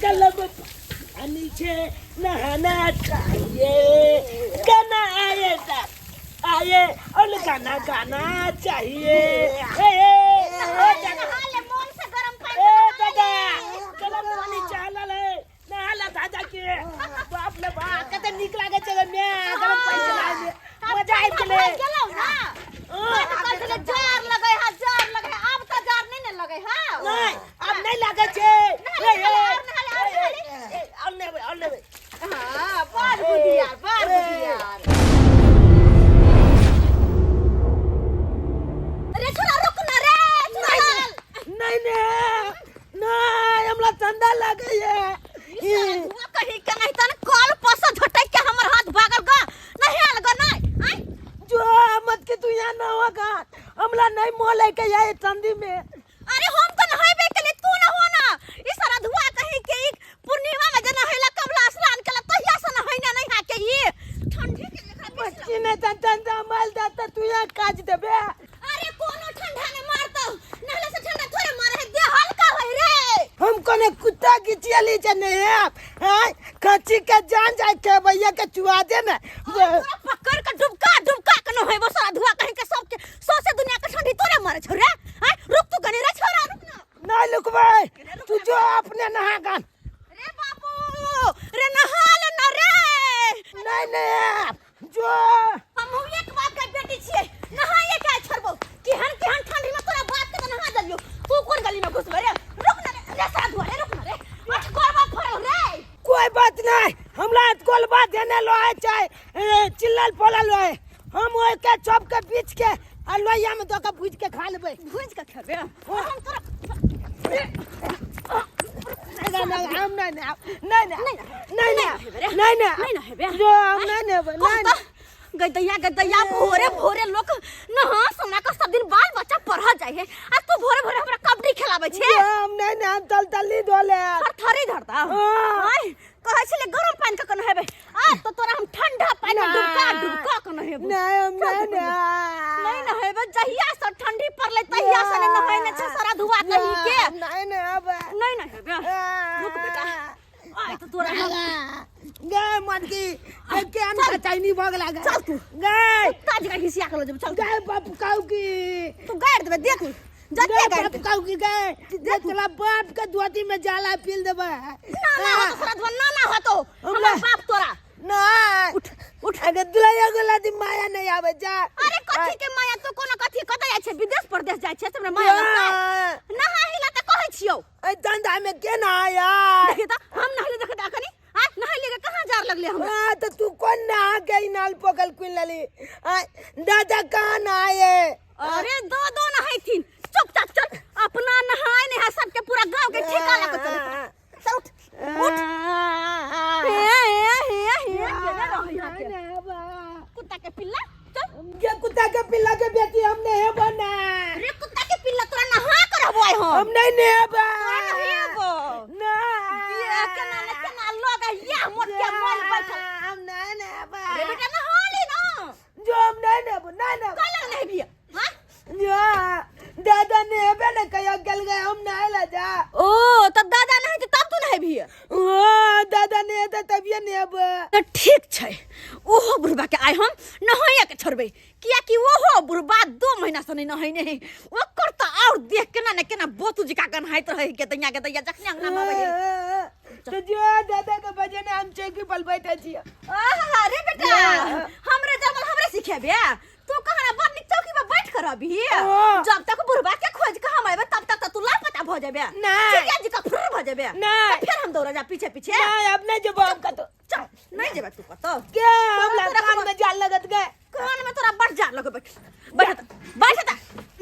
गलम पानी से नहाना चाहिए। गाना आए आए और गाना गाना चाहिए। दादा गलम पानी चाहला है नहाला दादा के बाप ले बाप कते निक लागे चले मैं गरम पानी चलाए मजा आइ गेले कल जार लगे है अब तो जार नहीं लगे है नहीं अब नहीं लागे छे औने हां बार बुधियार अरे छोरा रुक ना रे नहीं हमरा चंदा लागे है कहीं के नहीं तन कल पस झटक के हमर हाथ भागल ग नहीं आल ग नहीं आई जो मत के तू यहां ना होगा हमला नहीं मोल है के ये चांदी में अरे हम तो नहाइबे के लिए तू ना हो ना ई सारा धुआ कहीं के पूर्णिमा में जना हैला कबला स्नान केला तहिया से नहाइना नहीं हा के ई ठंडी के लेखा बच्ची ने चंदा माल दाता तू यहां काज देबे अरे कोनो ठंडा ने मारतो नहले से ठंडा थोड़े मारे है दे हल्का होई रे हम कोने कुत्ता की चियली जने है कच्ची के जान जाए के भैया के चुआ दे में पकड़ के डुबका के न होय वो सारा धुआ कहीं के सब के सौ से दुनिया के ठंडी तोरे मारे छ रे रुक तू कनी रे छोरा रुक ना नहीं लुकबे तू जो अपने नहा गन रे बाबू रे नहा ले ना रे नहीं जो हम एक बात के बेटी छिए नहाए के छोड़बो केहन ठंडी में तोरा बात के नहा जलियो तू कोन गली में घुसबे रे रुक ना रे सारा धुआ रे रुक ना रे मत करबा फरो रे कोई बात नहीं हमरा कोल बात देने लो है चाहे चिल्लल पोलल है हम ओए के चौप के बीच के अलवैया में तो का भूज के खा लेबे भूज के खेबे हम तोरा नहीं हेबे जो हम नहीं गदैया भोरे लोग नहा सोना का सब दिन बाल बच्चा पढ़ा जाए है आ तू भोरे हमरा कबड्डी खेलाबे छे हम नहीं तली दोले थरी धरता हाय कहै छले गरम पानी के कन हेबे आ तो तोरा हम ठंडा पानी डुबका कन हेबे नहीं हम नहीं ना हेबे जहिया से ठंडी पड़ले तहिया से न नहाइने छ सारा धुआ कहीं के नहीं अब नहीं हेबे रुक बेटा आ तो तोरा गाय मन की के अन का चाइनी भग लागे चल तू गाय ताज का हिसिया कर जब चल गाय बाप काऊ की तू गाड़ देबे देख जते बाप काऊ की गाय देख तोला बाप के दुआती में जाला पील देबे ना हो तो तोरा ना हो तो हमरा बाप तोरा नहीं उठ अगर दुलैया गोला दी माया नहीं आवे जा अरे कथी के माया तो कोनो कथी कतै जाय छै विदेश प्रदेश जाय छै हमरा माया ना हिला त कहै छियौ ए धंधा में के ना आया देखि त हम नहले देख दा कनी आ नहले के कहां जार लगले हमरा तो तू कौन ना के नाल पकल कुन लली दादा कहां ना आए अरे दो नहाइथिन चुपचाप चल अपना नहाय नहीं है सबके पूरा गांव के ठेका लगा चल उठ कुत्ता के पिल्ला चल ये कुत्ता के पिल्ला के बेटी हमने है बना रे कुत्ता के पिल्ला तोरा नहा करबो हम नहीं ने बा नहीं बो ना ये केना लगा या मोट के मोल बैठल हम नहीं ने बा रे बेटा नहा ले ना जो हम नहीं ने बो ना कल नहीं भी हां जो दादा ने बे ने कया गल गए हम नहीं ला जा ओ तब दादा नहीं तो तब तू नहीं भी ओ दादा ने तो तबियत ने अब तो ठीक छै ओहो बुढ़बा के आइ हम नहाया के छोड़बे किया कि ओहो बुढ़बा 2 महीना से नहीं नहाइने है ओकर त और देख केना बोतू जिका गनहाइत रहे के दैया जखने अंगना में आवे तो जो दादा के बजे ने हम चौकी पर बैठे छिए अरे बेटा हमरे जमल हमरे सिखेबे तू कहां बड़ निक चौकी पर बैठ कर अभी जब तक बुढ़बा के खोज के हम आबे तब तक तू लापता भ जाबे चिड़िया जी का फुर भ जाबे फिर हम दौड़ा जा पीछे नहीं अब नहीं जवाब का तो चल नहीं जेबे तू कतो क्या हम कान में जाल लगत गए कान में तोरा बड़ जाल लगे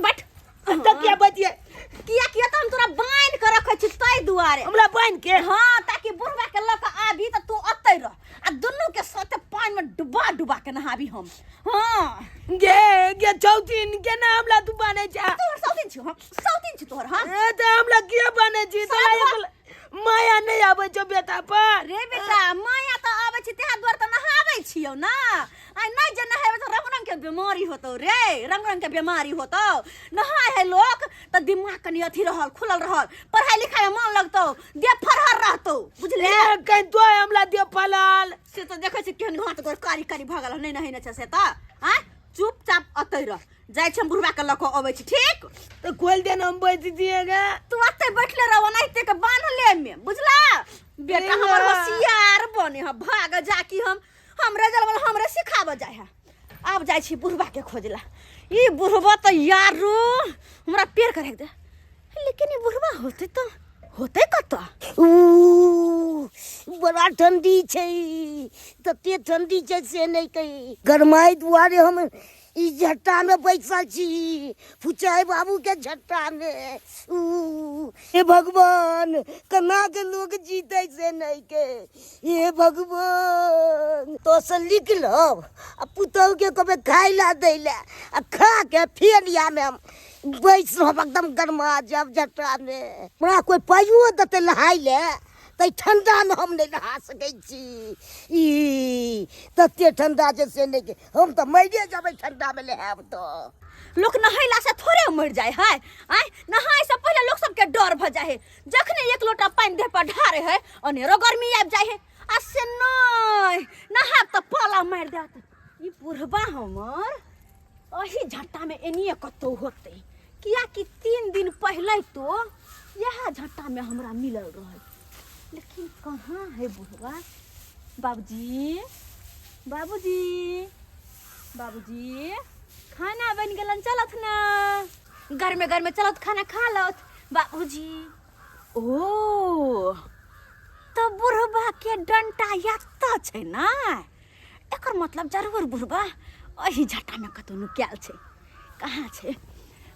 बैठ तो क्या बतिए किया तो हम तोरा बांध के रखे छी तई दुआरे हमरा बांध के हां ताकि बुढ़बा के लक आबी त तू अतै रह आ दुन्नु के साथे पानी में डुबा के नहाबी हम हां गे चौथीन के ना हमला तू बने जा तू सौतीन छी तोहर हां तो हमला के बने छी तो माया नहीं आवे जो बेटा पर रे बेटा माया तो आवे छी तेहा द्वार त नहाबै छियौ ना आई नहीं जे नहाबे तो रंग के बीमारी होतो रे रंग के बीमारी होतो नहाय है लोग त दिमाग कनी अथी रहल खुलल रहल पढ़ाई लिखाई में मन लगतो दे फरहर रहतो कतो बुझले कहीं तो हमला दियो पलाल से तो देखे छै केहन घाट तोर कारी कारी भागल नहीं नहीं छै से त हां चुपचाप अतै रह जाय छै बुढ़वा के लको अबै छै ठीक तो खोल दे हम बैठ दिएगा तू अतै बैठले रह ओनाइते के बांधले में बुझला बेटा हमर होशियार बने ह भाग जाकी हमरे जलवल हमरे सिखाब जाय है अब जाय छी बुढ़वा के खोजला ई बुढ़वा त यारो हमरा पेड़ करे दे लेकिन ई बुढ़वा होते कत बड़ा ठंडी छै तते ठंडी छै से नहीं कही गरमाई दुआरे हम ई झट्टा में बैठल छी फुचाई बाबू के झट्टा में हे भगवान कना के लोग जीते से नहीं के हे भगवान तो से लिख लो आ पुतौ के कबे खाई ला दे ले आ खा के फिर या में हम बैठ रह एकदम गरमा जब झट्टा में हमरा कोई पाइयो देते नहाई ले तै ठंडा में हम नहीं नहा सकै छी ई तते ठंडा जैसे नहीं के हम तो मरे जाबे ठंडा में नहाब तो लोग नहैला से थोड़े मर जाए है आय नहाय से पहले लोग सबके डर भ जाए है जखने एक लोटा पानी देह पर ढारे है अनेरो गर्मी आब जाए है आ से नहीं नहाब तो पाला मार देत ई बुढ़बा हमर ओही झट्टा में एनिए कतो होते किया कि 3 दिन पहले तो यह झट्टा में हमरा मिलल रहे लेकिन कहाँ है बुढ़वा बाबूजी बाबूजी बाबूजी खाना बन गेलन चलत ना घर में चलत खाना खा लत बाबूजी ओ तो बुढ़वा के डंटा यात्ता छै ना एकर मतलब जरूर बुढ़वा ओही झट्टा में कतो नुकायल छै कहाँ छै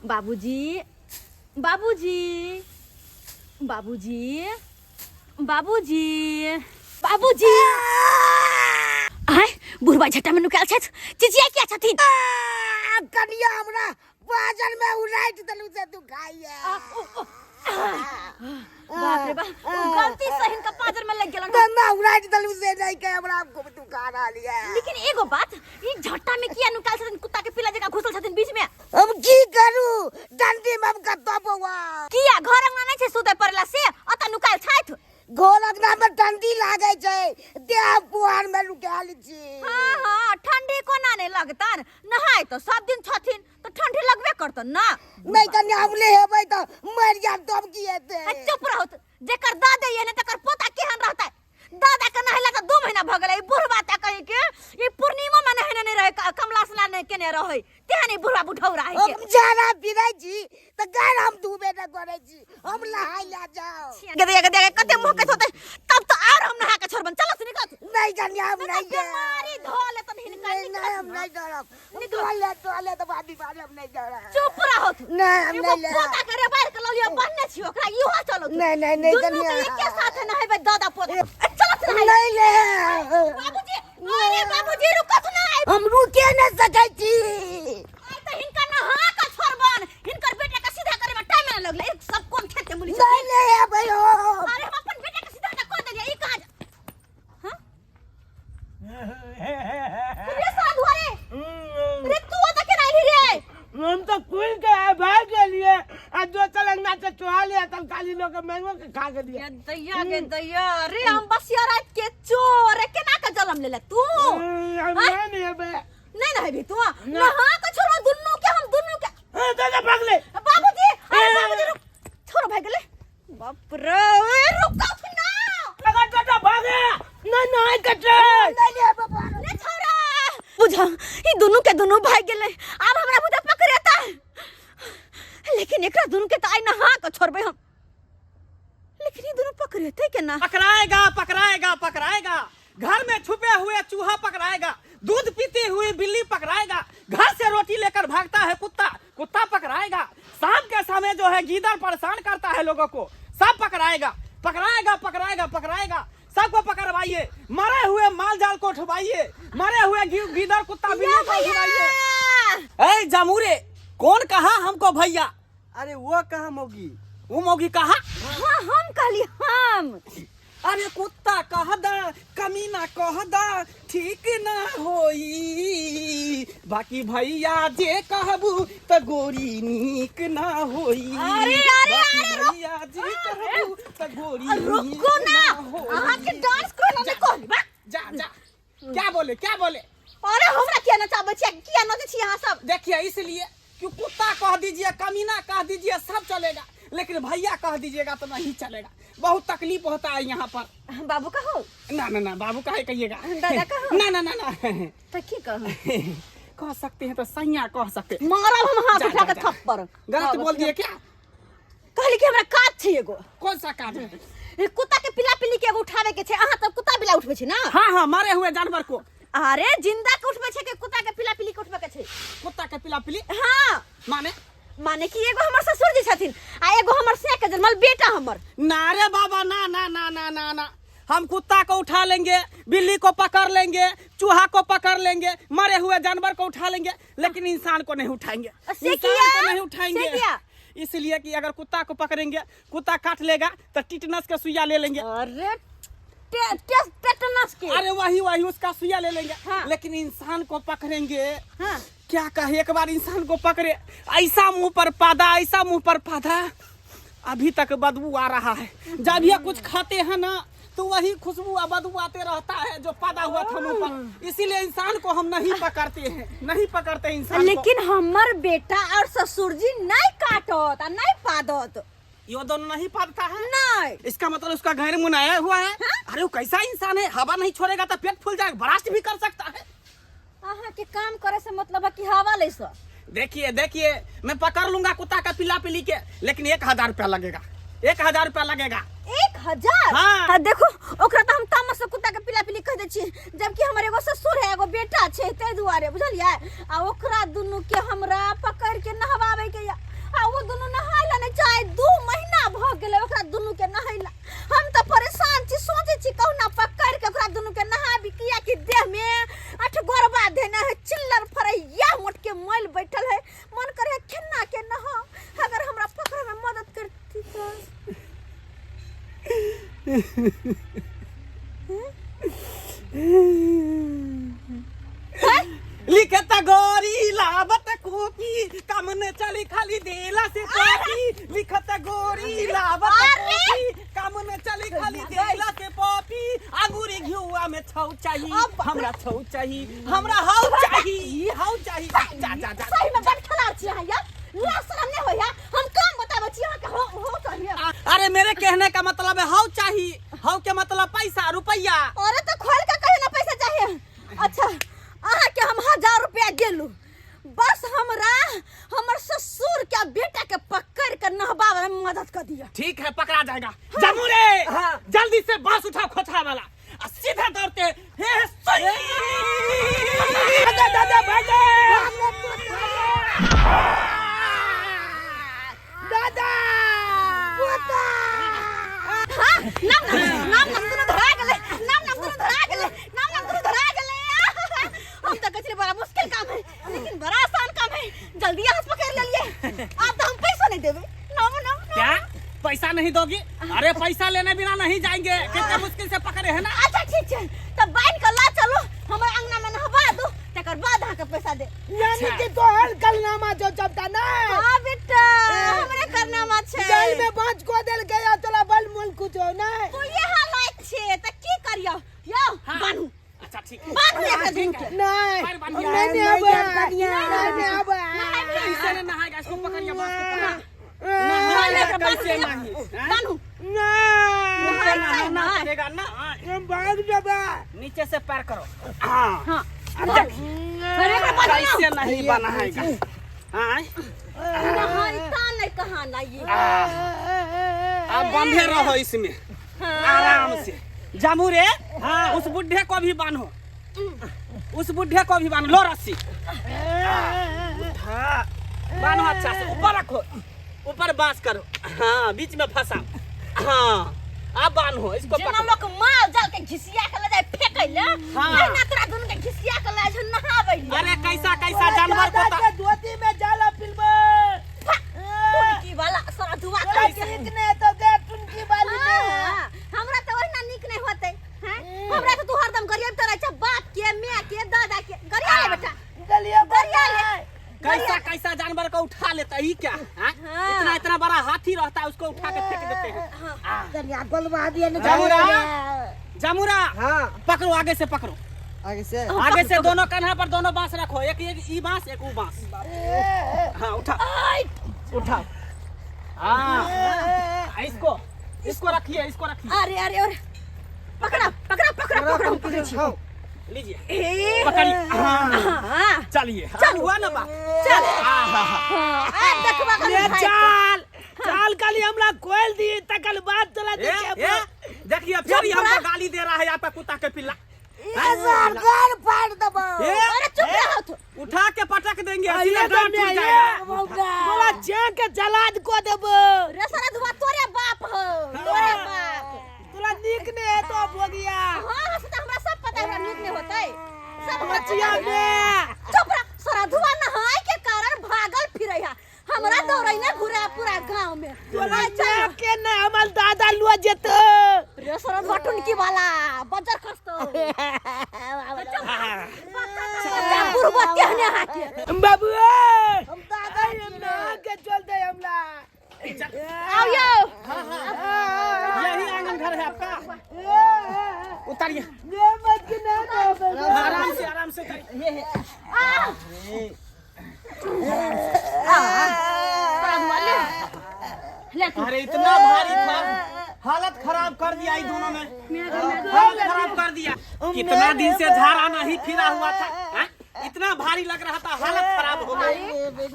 बाबूजी बाबूजी बाबूजी बाबूजी बाबूजी आय बुढ़वा झट्टा में नुकायल छै चिचिया क्या छथिन कनिया हमरा बाजार में उड़ाइत दलु से तू खाइए बाप रे बाप गलती से हिनका पाजर में लग गेलन कन्ना उड़ाइत दलु से नहीं के हमरा को तू खा लिया लेकिन एगो बात ई झट्टा में किया नुकाल छथिन कुत्ता के पिला जगह घुसल छथिन बीच में हम की करू डंडी में हम कतो बवा किया घर अंगना नहीं छै सुते पड़ला से अत नुकाल छैथ घर अंगना में ठंडी लागे छै देह पुआर में लुकाल छी हां हां ठंडी कोना नहीं लगतन नहाय तो सब दिन छथिन तो ठंडी लगबे करतन ना नहीं कन्या हम ले हेबै तो मर जा तब की हेतै चुप रहो जेकर दादा ये ने तकर पोता केहन रहतै दादा के नहला तो 2 महीना भ गेलै बुढ़वा त कहि के ई पूर्णिमा में नहने नहीं रहे कमला स्नान नहीं केने रहे तेहनी बुढ़वा बुढ़ौ रहे के हम जाना पिरै छी त गार हम डूबे न करे छी हम नहाय ला जाओ गदे कते मुंह के होते तब तो और हम नहा के छोड़बन चल से निकल नहीं कन्या हम नहीं जा मारी धोले त हिनका नहीं हम नहीं डरब निकल तो बादी बारे हम नहीं डरब चुप रहो नहीं हम नहीं ले पोता के रे बाहर के ललिया बनने छी ओकरा इहो चलो नहीं कन्या के साथ नहबे दादा पोता नहीं ले बाबूजी अरे बाबूजी रुकत नहीं हम रुके न सकै छी आई त हिनका नहा के छोड़बन हिनकर बेटा के सीधा करे में टाइम न लगले सब कोन खेते मुली नहीं ले भयो अरे हम अपन बेटा के सीधा कर देलिए ई कहां हां रे साधु रे तू त के नहीं रे हम तो कुल के भाग गेलिए आ जो चलंगा से चुहा लिया तब काली लोग के मैंगो के खा के दिया गे दैया रे हम बसिया रात के चोर केना के जलम लेले तू हम नहीं हेबे नहीं ना हेबी तू नहा के छोड़ दुन्नु के हम दुन्नु के दादा भाग ले बाबूजी अरे बाबूजी रुक छोड़ भाग गेले बाप रे रुक ना अगर दादा भागे नहीं कटे नहीं ले बाबा ने छोड़ा बुझा ई दुन्नु के दुन्नु भाग गेले अब हमरा बुझा पकड़ता लेकिन एकरा दुन्नु के त आई नहा के छोड़बे हम लेकिन ये दोनों पकड़ते के ना पकड़ाएगा घर में छुपे हुए चूहा पकड़ाएगा दूध पीती हुई बिल्ली पकड़ाएगा घर से रोटी लेकर भागता है कुत्ता पकड़ाएगा शाम के समय जो है गीदड़ परेशान करता है लोगों को सब पकड़ाएगा सबको पकड़वाइए मरे हुए माल जाल को उठवाइए मरे हुए गीदड़ कुत्ता बिल्ली को उठवाइए ए जमूरे कौन कहा हमको भैया अरे वो कहा मौगी वो मौगी कहा हाँ हम कहली हम अरे कुत्ता कह दा कमीना कह दा ठीक ना होई बाकी भैया जे कहबू त गोरी नीक ना होई अरे बाकी भैया जे कहबू त गोरी रुको ना अहाँ के डांस करना नहीं कहली बा। जा जा क्या बोले अरे हमरा किया ना चाहबे छी, किया ना छी अहाँ सब। देखिए इसलिए कि कुत्ता कह दीजिए, कमीना कह दीजिए, सब चलेगा, लेकिन भैया कह दीजिएगा तो नहीं चलेगा। बहुत तकलीफ होता है यहाँ पर। बाबू कहो ना बाबू काहे कहिएगा। दादा कहो ना तो की कहो कह सकते हैं तो सैया कह सकते हैं। मारब हम हाथ जा, उठा के जा, जा। थप्पड़। गलत बोल दिए क्या? कहली कि हमरा काज छै एगो। कौन सा काज है? ए, कुत्ता के पिला पिली के एगो उठावे के छै। अहाँ त कुत्ता बिला उठबे छी ना? हाँ मरे हुए जानवर को अरे जिंदा के उठबे छै कि कुत्ता के पिला पिली के उठबे के छै? कुत्ता के पिला पिली हाँ माने कि एगो हमर ससुर जी छथिन आ एगो हमर से के जन्मल बेटा हमर। ना रे बाबा ना हम कुत्ता को उठा लेंगे, बिल्ली को पकड़ लेंगे, चूहा को पकड़ लेंगे, मरे हुए जानवर को उठा लेंगे, लेकिन इंसान को नहीं उठाएंगे। इंसान को नहीं उठाएंगे इसलिए कि अगर कुत्ता को पकड़ेंगे, कुत्ता काट लेगा तो टिटनस का सुइया ले लेंगे। अरे टेटनस के अरे वही उसका सुइया ले लेंगे। हाँ। लेकिन इंसान को पकड़ेंगे, हाँ। क्या कहे, एक बार इंसान को पकड़े, ऐसा मुंह पर पादा, अभी तक बदबू आ रहा है। जब ये कुछ खाते हैं ना तो वही खुशबू और बदबू आते रहता है जो पैदा हुआ था मुंह पर। इसीलिए इंसान को हम नहीं पकड़ते इंसान लेकिन हमर बेटा और ससुर जी नहीं काटत आ नहीं पादत। ये दोनों नहीं पादता है। नहीं इसका मतलब उसका घर मुनाया हुआ है। अरे वो कैसा इंसान है, हवा नहीं छोड़ेगा तो पेट फूल जाएगा, बर्दाश्त भी कर सकता है। अहाँ के काम करे से मतलब है कि हवा ले सो। देखिए मैं पकड़ लूंगा कुत्ता का पिला पिली के, लेकिन 1000 रुपया लगेगा। 1000 रुपया लगेगा। 1000? हाँ। देखो ओकरा तो हम तामस से कुत्ता के पिला पिली कह दे छी, जबकि हमर एगो ससुर है एगो बेटा छै, ते दुआरे बुझलियै। आ ओकरा दुनु के हमरा पकड़ के नहवावे के आ वो दुनु नहाइला नहीं चाहे 2 महीना भ गेले ओकरा दुनु के नहाइला। हम तो परेशान छी, सोचे छी कहू ना पकड़ के ओकरा दुनु के नहाबी, किया कि देह में 8 गोरबा देना है, चिल्लर फरैया मोट के मैल बैठल है। मन करे खन्ना के नहा, अगर हमरा पकड़ में मदद करती तो। लिखत गोरी लावत कॉपी, काम न चली खाली देला से कॉपी। लिखत गोरी लावत कॉपी, काम न चली खाली देला से पॉपी। अंगूरी घिउआ में छौ चाहिए, हमरा छौ चाहिए, हमरा हाउ चाहिए। जा सही में बड़ खलार छी अहाँ यार, लाशरम नहीं होया। हम काम बताबै छी अहाँ के हो चाहिए। अरे मेरे कहने का मतलब है हाउ चाहिए, हाउ के मतलब पैसा रुपया। अरे तो खोल के कहे ना पैसा चाहिए। अच्छा अहाँ के हम 1000 रुपया देलू, बस हमरा हमर ससुर के बेटा के पकड़ के नहबावे में मदद कर दिया। ठीक है पकड़ा जाएगा। जमुरे जल्दी से बांस उठाओ खोथरा वाला, सीधा दौड़ते हे सही। दादा भागे दादा पोता। हां नाम दुनु धरा गेले, नाम दुनु धरा गेले। हम तो कचरे बड़ा मुश्किल काम है, लेकिन बड़ा आसान काम है। जल्दी हाथ पकड़ ले लिए। आप तो हम पैसा नहीं देवे। ना क्या पैसा नहीं दोगी? अरे पैसा लेने बिना नहीं जाएंगे, कितने मुश्किल से पकड़े हैं ना। अच्छा ठीक है, तब बाइन कर ला चलो, हमारे अंगना में नहवा दो, तकर बाद आके पैसा दे। यानी कि तो हर कलनामा जो चलता ना। हां बेटा हमरे करनामा छे। जेल में बांच को देल गया तोला बल मुल कुछ हो ना। तो ये हालत छे त की करियो? यो बानू। अच्छा ठीक है। बानू एक दिन के। नहीं पैर बांधिए। नहीं अब कैसे नहीं नहाएगा, इसको पकड़िए बांस को पकड़। कैसे नहीं बानू ना करेगा ना। हम भाग जाबा। नीचे से पैर करो। हाँ हां अब कैसे नहीं बना है। नहीं कहा ना ये। अब बंधे रहो इसमें आराम से। जमुरे उस बुढ़े को भी बांधो, उस बुढ़े को भी बांधो। लो रस्सी उठा बांधो अच्छा से, ऊपर रखो, ऊपर बांस करो। हाँ बीच में फंसा। हाँ अब बांधो इसको। जना लोग माल जाल के घिसिया के ले जाए फेंकै ले। हाँ। ना तोरा दुनु के घिसिया के ले जाए नहाबै ले। अरे कैसा जानवर को के धोती में जाला फिल्म टुनकी वाला सारा दुआ तोरा कितने तो दे टुनकी वाली में। हमरा तो ओहिना निक नहीं होते हैं। हमरा तो तू हरदम गरिया तरह छ, बाप के मैं के दादा के गरिया ले बेटा। गलिया गरिया ले। कैसा जानवर को उठा लेता ही क्या। हाँ? इतना इतना बड़ा हाथी रहता है उसको उठा के फेंक देते हैं। कन्या गोलवा दिया ना जमुरा जमुरा हाँ पकड़ो आगे से पकड़ो आगे से दोनों कान्हा पर दोनों बांस रखो एक ई बांस एक वो बांस। हाँ उठा उठा हाँ इसको रखिए अरे अरे अरे पकड़ा लीजिए पकड़िए हाँ चलिए हुआ ना बात चल चाल काली हमला कोयल दी तकल बात तोला देखिए फिर हमको गाली दे रहा है यहाँ पे कुत्ता के पिल्ला। सरकार फाड़ दबो। अरे चुप रहो तो उठा के पटक देंगे बोला चैन के जलाद को देबो रे सारा धुआ तोरे बाप हो तोरे बाप तोला नीक ने है तो भोगिया। हां से हमरा सब पता है नीक ने होतै सब बचिया में चुप रह सारा धुआ नहाय के कारण भागल फिरै है हमरा दौड़ै ना घुरा पूरा गांव में तोला चैन के ने हमल दादा लुआ जेतो रे सारा भटुन की वाला बजर खस्तो बुरबा कहने हाके बाबू हम दादा ना के चल दे हमला आओ यो यही आंगन घर है आपका उतारिए ये मत के ना आराम से करिए अरे इतना भारी था हालत खराब कर दिया इन दोनों ने हालत खराब कर दिया। कितना दिन से झाड़ा नहीं फिरा हुआ था है? इतना भारी लग रहा था हालत खराब हो गई।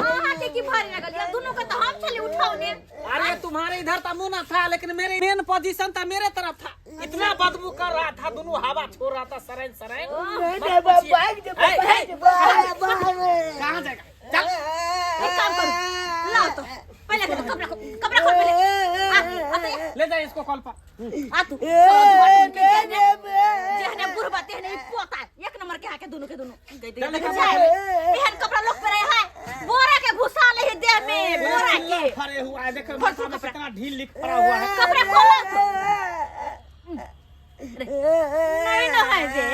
हां के की भारी लगल ये दोनों का तो हम चले उठाओने। अरे तुम्हारे इधर तो मुंह ना था लेकिन मेरे मेन पोजीशन था मेरे तरफ था। इतना बदबू कर रहा था दोनों हवा छोड़ रहा था सरेन कहाँ जाएगा चल एक काम करो लाओ तो पहले कपड़ा खोल पहले ले जाए इसको कॉल पर आ तू जेहने बुढ़बा तेहने पोता एक नंबर के आके दोनों एहन कपड़ा लोग पे रहे है बोरा के घुसा ले है देह में बोरा के फरे हुआ है देखो माथा में कितना ढील लिख पड़ा हुआ है। कपड़ा खोलो नहीं ना है बे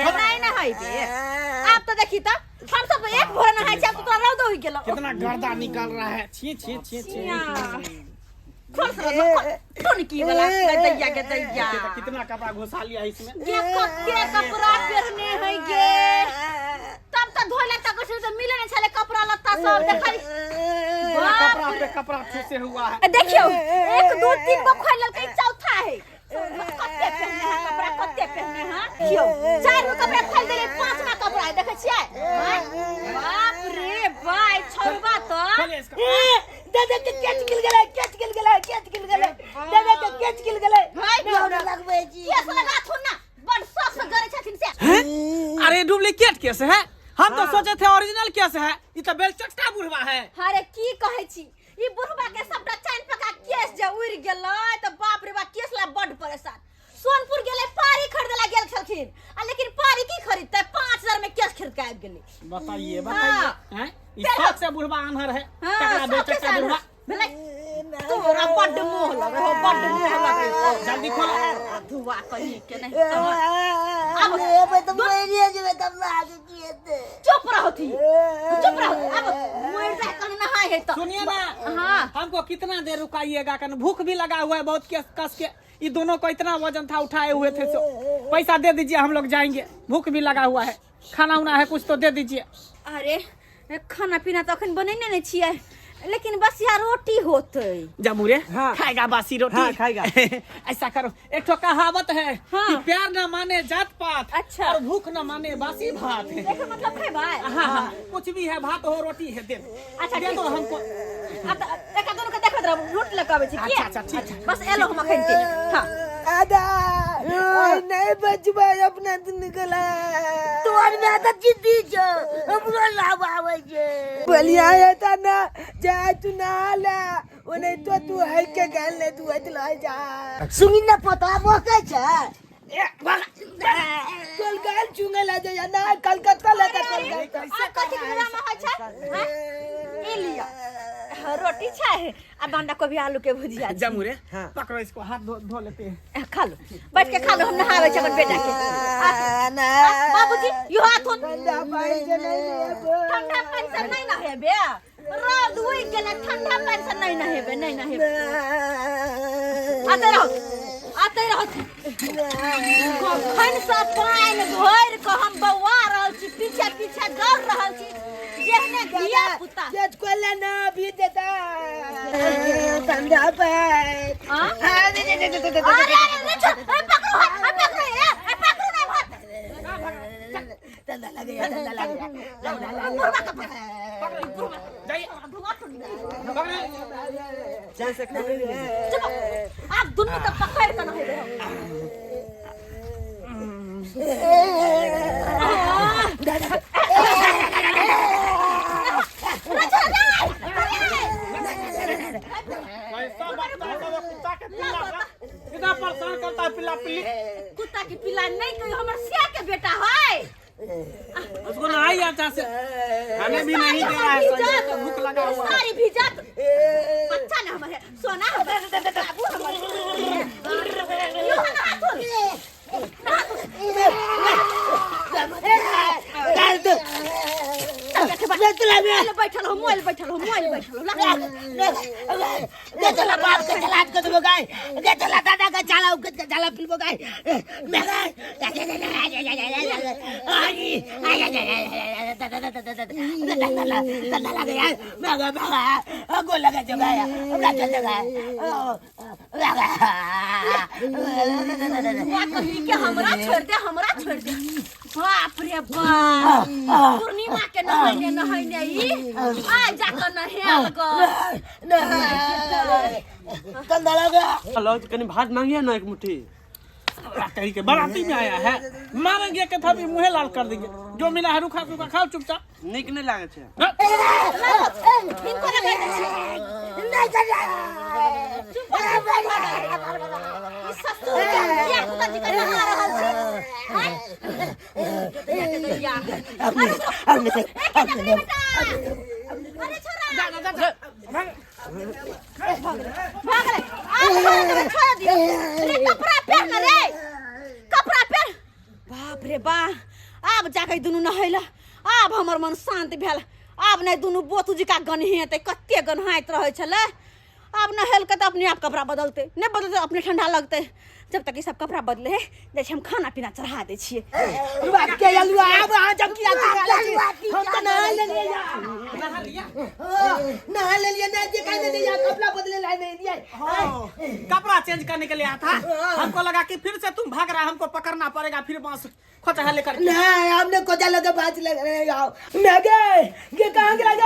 आप तो देखी तो हम सब एक भोर नहाय छ तो तोरा रौद हो गेलो कितना गर्दा निकल रहा है छी खोल कौन की वाला दैया के दैया कितना कपड़ा घुसा लिया इसमें ये कत्ते कपड़ा पहने है गे तब तो धोले तक से मिले नहीं छले कपड़ा लत्ता सब देखै कपड़ा पे कपड़ा ठूसे हुआ है। देखियो 1 2 3 को खोल के चौथा है कत्ते पहने हां देखियो 4 गो कपड़ा खोल देले 5वां कपड़ा है देखे छियै बाप रे भाई छोड़बा तो दादा के कैच गिल गेले दादा के कैच गिल गेले भाई लगबै जी केस लगा थुन ना बड़ शौक से करे छथिन से अरे डुप्लीकेट केस है हम तो सोचे थे ओरिजिनल केस है ये तो बेलचट्टा बुढ़वा है। अरे की कहै छी ई बुढ़वा के सबटा चैन पका केस जे उड़ गेलै त बाप रे बा केस ला बड़ परेशान सोनपुर गेले पारी खरीदला गेल छलखिन आ लेकिन पारी की खरीदते 5000 में केस खरीद के आबि गेलै। बताइए हैं इस शौक से बुढ़वा आन्हर है टकरा बेलचट्टा बुढ़वा भेलै तोरा बड़ मोह लगे हो बड़ मोह लगे जल्दी खोलो धुआ कहीं के नहीं अब अब तो मेरी जे तब लागे किए थे चुप रहो अब मोर जा कन नहाय है तो सुनिए ना हां हमको कितना देर रुकाइएगा कन भूख भी लगा हुआ है बहुत कस के ये दोनों को इतना वजन था उठाए हुए थे सो पैसा दे दीजिए हम लोग जाएंगे भूख भी लगा हुआ है खाना उना है कुछ तो दे दीजिए। अरे खाना पीना तो अखन बनैने नहीं छियै लेकिन बस यार रोटी होते जमुरे हाँ। खाएगा बासी रोटी हाँ, खाएगा। ऐसा करो एक ठो कहावत है हाँ। कि प्यार न माने जात पात अच्छा। और भूख न माने बासी भात है। देखो मतलब खेबा हाँ कुछ भी है भात हो रोटी है दे दो अच्छा, दे दो हमको अब एक दोनों के देखत रह रोटी लगावे छी अच्छा, अच्छा, ठीक है। बस एलो हम खैते हां आदा नहीं बचबा अपना दिन निकला तोर में त जिद्दी छ हमरो लाभ आवे छे बलिया था ना जा तू ना ला ओने तो तू है के गाल ले तू हट ला जा सुनी ना पता मोके छ कल गाल चुंगे ला जा ना कलकत्ता ला जा कलकत्ता कथि पूरा में है छ ए लिया रोटी छै आ बंडा को भी आलू के भुजिया जमुरे हाँ। पकड़ो इसको हाथ धो लेते हैं खा लो बैठ के खा लो हम नहावे छ अपन बेटा के बाबूजी यो हाथ ठंडा पानी से नहीं लेबो ठंडा पानी से नहीं नहाबे रोद हुई गेले ठंडा पानी से नहीं नहेबे नहीं नहेबे आते रहो खन से पानी भर के हम बौआ रहल छी पीछे पीछे दौड़ रहल छी जेहने धिया पुता जेत कोले ना भी देता ठंडा पे हां अरे पकड़ो ठंडा लगे चल से आप दोनों तो पकड़ कर नहीं रहे इतना परेशान करता है पिला पिली कुत्ता की पिला नहीं कोई हमर सिया के बेटा है उसको नहाई आता से हमें भी नहीं दे रहा है तो भूख लगा हुआ है सारी भीजत बच्चा ना हमारे सोना बाबू हमारे बैठल हो मोबाइल बैठल हो चला बाप के चला के दो गाय चला दादा का चला चला फिल्मो गाय मेरा गो लगा जो गाय हमरा चल गाय के हमरा छोड़ दे बाप रे बाप पूर्णिमा के नहाइने ई आ जाकर नहाल गो गंदा लगा हेलो कनी भात मांगिए ना एक मुट्ठी कहीं के बाराती में आया है मारेंगे के था भी मुंह लाल कर देंगे जो मिला है रुखा रुखा खाओ चुपचाप निक नहीं लागे छे इनको लगे नहीं कर ई ससुर के कुत्ता जी का नहा रहल छी अरे छोरा भाग रे छोड़ दियो रे कपड़ा पहन रे कपड़ा पहन बाप रे बा अब जाके दुनु नहैला अब हमर मन शांत भेल अब नहीं दुनु बोतू जी का गनहेते कत्ते गनहाइत रहे छले अब नहल के तो अपने आप कपड़ा बदलते नहीं बदलते अपने ठंडा लगते जब तक ये सब कपड़ा बदले जैसे हम खाना पीना चढ़ा दे छिए बात के अलुआ अब आ जब किया हम तो नहा ले लिया नहा ले लिया ना जे कहने दिया कपड़ा बदले ला नहीं दिया कपड़ा चेंज करने के लिए आया था हमको लगा कि फिर से तुम भाग रहा हमको पकड़ना पड़ेगा फिर बांस खोचा लेकर नहीं हमने कोचा लगा बाज लग रहे आओ मैं गए ये कहां गए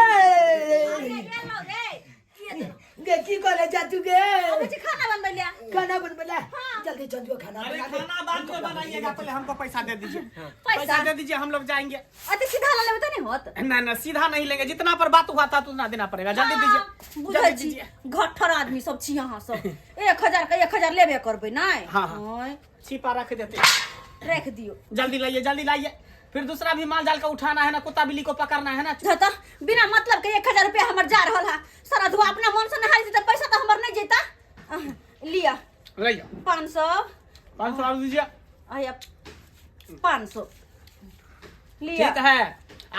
गे की करे जा तू गे मुझे खाना बन लिया खाना बन बना जल्दी जल्दी खाना अरे खाना बाद में बनाइएगा पहले हमको पैसा दे दीजिए पैसा दे दीजिए हम लोग जाएंगे अति सीधा ला लेबे तो नहीं होत ना सीधा नहीं लेंगे जितना पर बात हुआ था उतना देना पड़ेगा जल्दी दीजिए बुझै छी घट्ठर आदमी सब छी यहां सब 1000 का 1000 लेबे करबे नहीं हां छिपा रख देते रख दियो जल्दी लाइए फिर दूसरा भी माल जाल का उठाना है ना कुत्ता बिल्ली को पकड़ना है ना तो बिना मतलब के 1000 रुपया हमर जा रहल है सारा धुआ अपना मन से नहाई त पैसा तो हमर नहीं जेता लिया लिया 500 और दीजिए आया 500 लिया ठीक है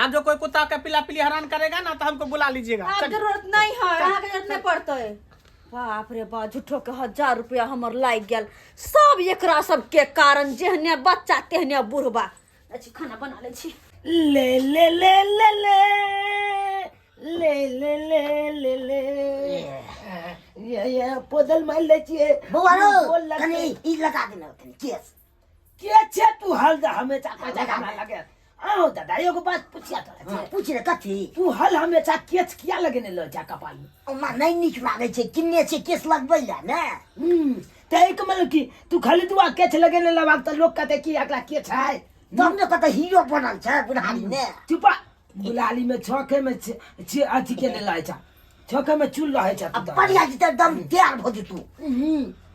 आप जो कोई कुत्ता का पिला पिली हैरान करेगा ना तो हमको बुला लीजिएगा आप जरूरत नहीं है अहाँ के जरूरत नहीं पड़ते बाप रे बा झूठो के 1000 रुपया हमर लाग गेल सब एकरा सब के कारण जेहने बच्चा तेहने बुढ़बा अच्छी खाना बना ले छी ले ले ले ले ले ले ले ले ले ले ये पोदल मार ले छिए बुआरो कनी ई लगा देना तनी केस के छे तू हल हमेशा पैसा ना लगे आओ दादा एगो बात पूछिया तो पूछ रे कथी तू हल हमेशा केस किया लगने ल जा कपाल में ओमा नहीं नीक लागे छे किन्ने से केस लगबैला ना ते एक मतलब कि तू खाली तू केस लगने लबाक त लोग कहते कि एकरा के छै तुमने कत हीरो बनल छे बुढ़ारी में चुपा बुलाली में छके में अथी के ले लाय छा छके में चुल रहे छा अब बढ़िया जी एकदम तैयार भ जतू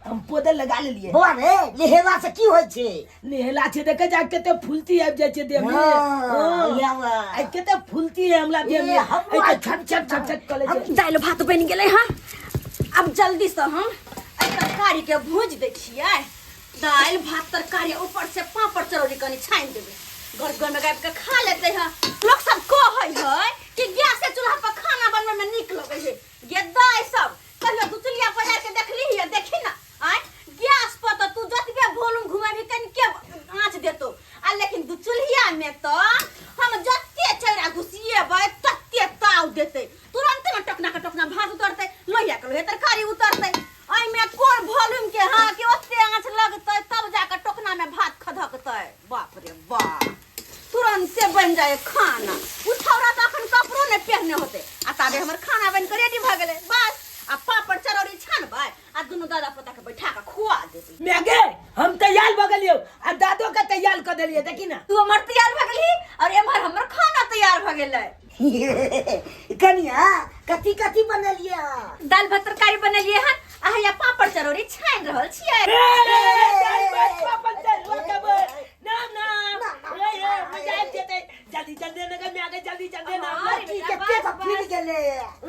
हम पोदल लगा ले लिए बुआ रे लेहेला से की होय छे नेहला छे देखे जा केते फुलती आब जाय छे देह में आई केते फुलती है हमरा देह में आई छट छट छट छट करे छे दाल भात बन गेले हां अब जल्दी से हम तरकारी के भूज दे छियै दाल भात तरकारी ऊपर से पापड़ चरौरी कनी छान देबे घर घर में गाब के खा लेते हैं लोग सब कहै है कि गैस से चूल्हा पर खाना बनवे में निक लगे है ये दाई सब कहियो दुचलिया बाजार के देखली है देखी ना आय गैस पर तो तू जतबे भोलुम घुमाबी कन के आँच देतो आ लेकिन दुचलिया में तो हम जत्ते चेहरा घुसिए बे तत्ते ताव देते तुरंत में टकना के टकना भात उतरते लोहिया के लोहे तरकारी उतरते आई में कोन वॉल्यूम के हां के ओते आँच लगते तब जाकर टोकना में भात खदकते बाप रे बाप तुरंत से बन जाए खाना उठौरा तो अखन कपड़ो ने पहनने होते आ ताबे हमर खाना बन के रेडी भ गेले बस आ पापड़ चरौरी छानबै आ दुनु दादा पोता के बैठा के खुआ देबै मेगे हम तैयार भ गेलियो आ दादो के तैयार क देलिए देखी ना तू हमर तैयार भ गेली और एमहर हमर खाना तैयार भ गेलै कनिया कथी कथी बनलिए दाल भात तरकारी बनेलिए हन आ या पापड़ चरौरी छान रहल छियै जल्दी जल्दी ना मेगे जल्दी जल्दी ना कते का फिर गेले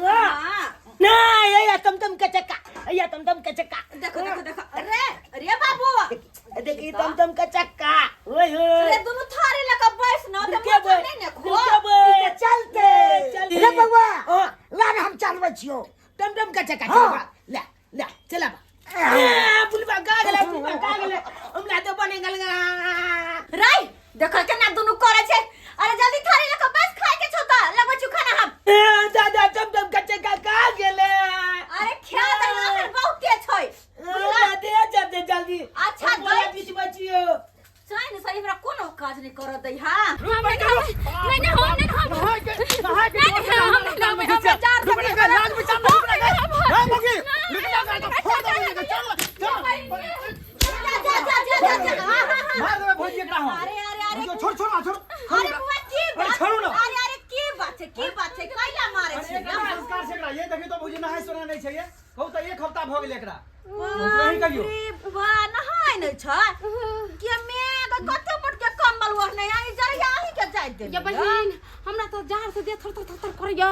हां ना ये तम के चक्का ये तम के चक्का देखो देखो देखो अरे बाबू देखी तम के चक्का ओए अरे दोनों थारे लगा बैठ ना तो मत नहीं ने खो चलते रे बउआ लान हम चलबै छियो तम के चक्का चला ले ले चला बुलबा गा गेले हमरा तो बने गल राई देखो केना दोनों करे छै अरे जल्दी थारे लगा बस खाए के छोता लगो छु खाना हम दादा तम के चक्का का गेले अरे खा दे ना फिर बहुत तेज छै दे जल्दी जल्दी अच्छा बोला बीच बचियो चाहे सही हमरा कोनो काज नहीं कर दई हां एक हफ्ता भ गेल एकरा नहाय नहीं छ के मैं कते पट के कम्बल वह नहीं आई जरिया ही के जाय दे ये बहिन हमरा तो जार से दे थर थर थर करया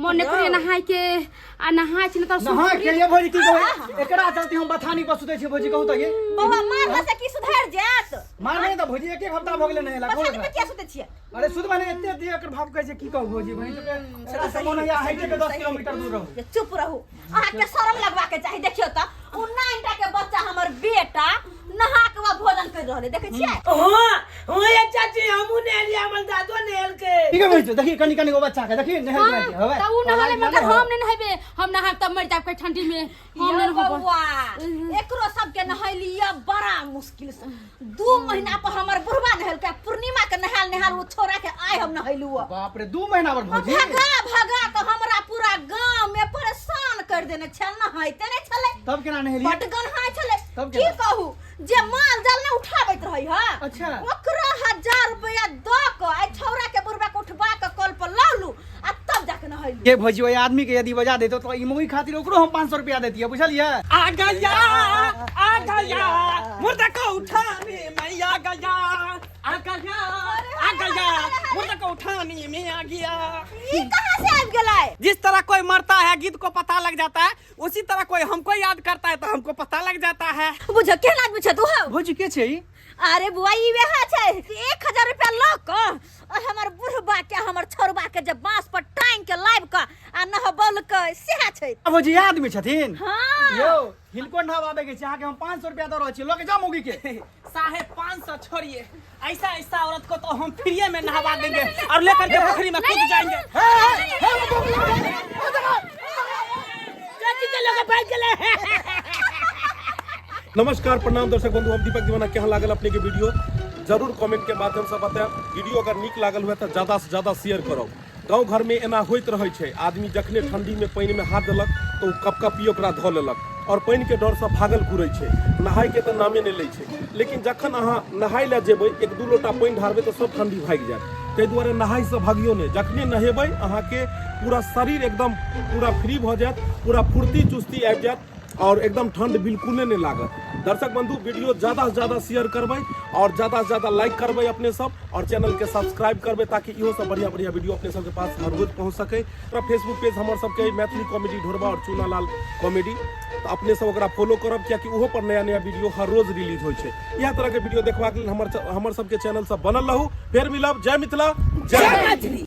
मने करे नहाय के आ नहाय छिन त नहाय के ये भोजी की कहै एकरा चलते हम बथानी पर सुतै छी भोजी कहू त ये बाबा मार से की सुधार जात मार नहीं त भोजी एक हफ्ता भ गेल नहीं ला बथानी में के सुतै छियै अरे सुध माने एते दे एकर भाव कहै छै की कहू भोजी बहिन के समोन या हाइटे के 10 किलोमीटर दूर रहू ये चुप रहू अहाँ के शर्म लगवा के चाहि देखियो त उ 9टा के बच्चा हमर बेटा नहा के वा भोजन कर रहले देखे छियै ओ ये चाची हमू ने लिया हमर दादो नेल के ठीक है भोजी देखी कनी कनी गो बच्चा के देखी नहल के हवे त उ नहाले मगर हम नहीं नहाबे हम नहाब त मर जाब के ठंडी में हम नहीं रहब बउआ एकरो सब के नहलिया बड़ा मुश्किल से 2 महीना पर हमर बुढ़वा नहल के पूर्णिमा के नहाल वो छोरा के आय हम नहलू बाप रे 2 महीना पर भोजी भगा तो हमरा पूरा गांव में परेशान कर देने छल नहाइते नहीं छले तब केना नहलिए पटगन हाय छले तब की कहू जे माल जाल ने उठाबैत रही ह अच्छा ओकरा 1000 रुपया द के आ छौरा के बुढ़वा के उठबा के कल पर लालू आ तब जाके नहलू ये भोजी ओए आदमी के यदि बजा देतो तो इमोई खातिर ओकरो हम 500 रुपया देतिए बुझलिए आ गया मुर्दा को उठाने मैं आ गया मुर्दा को उठाने में आ गया ई कहां से आब गेलै जिस तरह कोई मरता है गीत को पता लग जाता है उसी तरह कोई हमको याद करता है तो हमको पता लग जाता है बुझ केना आदमी छ तू भोजी के छै अरे बुआ ई वेहा छै 1000 रुपया ल क और हमर बुढ़बा के हमर छोरबा के जब बांस पर टांग के लाइब क आ नहबल क सेहा छै भोजी आदमी छथिन हां यो हिलकोन नहावे के चाह के हम 500 रुपया दे रहल छी लोग जा मोगी के 550 छोड़िए ऐसा औरत को तो हम फ्री में नहवा देंगे और लेकर के पोखरी में कूद जाएंगे चाची के लोग भाग गेले नमस्कार प्रणाम दर्शक बंधु हम दीपक दीवाना केहन लागल अपने के वीडियो जरूर कमेंट के माध्यम से बताएब वीडियो अगर नीक लागल हुए तो ज्यादा से ज्यादा शेयर करब गाँव घर में एना होइत रहे छै आदमी जखने ठंडी में पानी में हाथ देलक तो कपकपी ओकरा धो लेलक और पानी के डर से भागल घुरै छै नहाय के तो नामे नहीं लै छै लेकिन जखन अहाँ नहाय ले जेबै 1-2 लोटा पानी ढारबै तो सब ठंडी भागि जायत ताहि दुआरे नहाय से भागियो नहीं जखने नहेबै अहाँ के पूरा शरीर एकदम पूरा फ्री भ जायत पूरा फुर्ती चुस्ती आबि जायत और एकदम ठंड बिल्कुल नहीं लागत दर्शक बंधु वीडियो ज्यादा से ज्यादा शेयर करबै और ज्यादा से ज्यादा लाइक करबै अपने सब और चैनल के सब्सक्राइब करबै ताकि इहो सब बढ़िया बढ़िया वीडियो अपने सब के पास हर रोज पहुंच सके और फेसबुक पेज हमर सबके मैथिली कॉमेडी ढोरबा और चूनालाल कॉमेडी तो अपने सब ओकरा फॉलो करब कियाकि ओहो पर नया नया वीडियो हर रोज रिलीज होइ छै इएह तरह के वीडियो देखबाक लेल हमर सबके चैनल सब बनल रहू फेर मिलब जय मिथिला जय मैथिली।